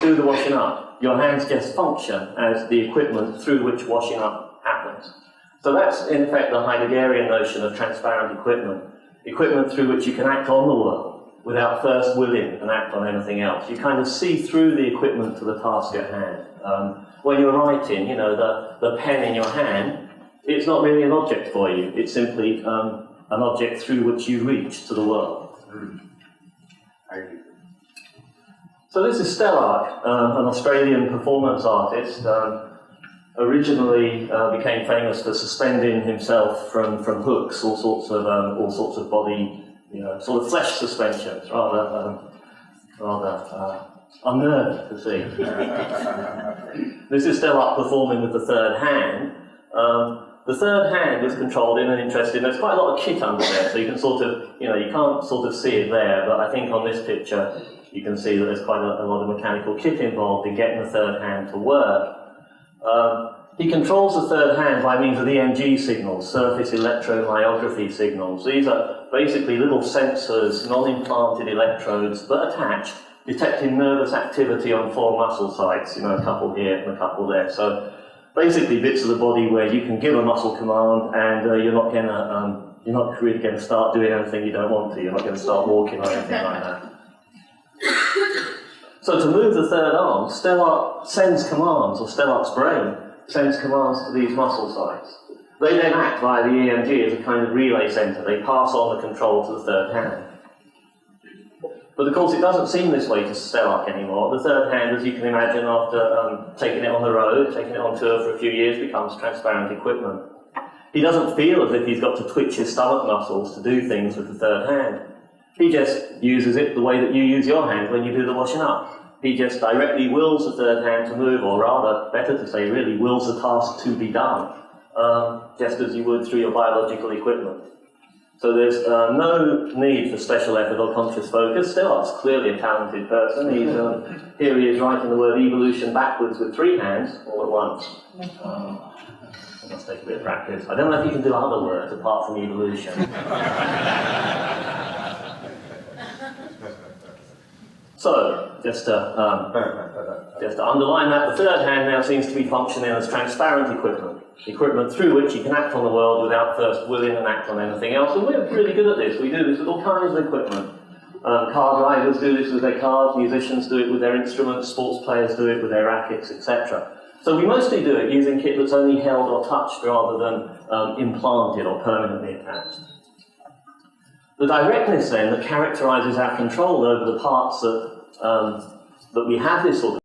do the washing up. Your hands just function as the equipment through which washing up happens. So that's, in effect, the Heideggerian notion of transparent equipment. Equipment through which you can act on the world without first willing and act on anything else. You kind of see through the equipment to the task at hand. When you're writing, you know, the pen in your hand, it's not really an object for you. It's simply an object through which you reach to the world. So this is Stellark, an Australian performance artist. Originally became famous for suspending himself from hooks, all sorts of body, you know, sort of flesh suspensions, rather unnerving to see. This is Stellark performing with the third hand. The third hand is controlled in an interesting. There's quite a lot of kit under there, so you can sort of, you know, you can't sort of see it there, but I think on this picture you can see that there's quite a lot of mechanical kit involved in getting the third hand to work. He controls the third hand by means of EMG signals, surface electromyography signals. These are basically little sensors, non-implanted electrodes, but attached, detecting nervous activity on 4 muscle sites, you know, a couple here and a couple there. So basically bits of the body where you can give a muscle command and you're not really going to start doing anything you don't want to. You're not going to start walking or anything like that. So to move the third arm, Stellark sends commands, or Stellark's brain sends commands to these muscle sites. They then act via the EMG as a kind of relay center. They pass on the control to the third hand. But of course it doesn't seem this way to Stellark anymore. The third hand, as you can imagine, after taking it on the road, taking it on tour for a few years, becomes transparent equipment. He doesn't feel as if he's got to twitch his stomach muscles to do things with the third hand. He just uses it the way that you use your hand when you do the washing up. He just directly wills the third hand to move, or rather, better to say, really wills the task to be done, just as you would through your biological equipment. So there's no need for special effort or conscious focus. Stellark's clearly a talented person. Here he is writing the word evolution backwards with 3 hands all at once. It must take a bit of practice. I don't know if you can do other words apart from evolution. So, just to underline that, the third hand now seems to be functioning as transparent equipment. Equipment through which you can act on the world without first willing and act on anything else. And we're really good at this. We do this with all kinds of equipment. Car drivers do this with their cars, musicians do it with their instruments, sports players do it with their rackets, etc. So we mostly do it using kit that's only held or touched rather than implanted or permanently attached. The directness then that characterizes our control over the parts that we have this sort of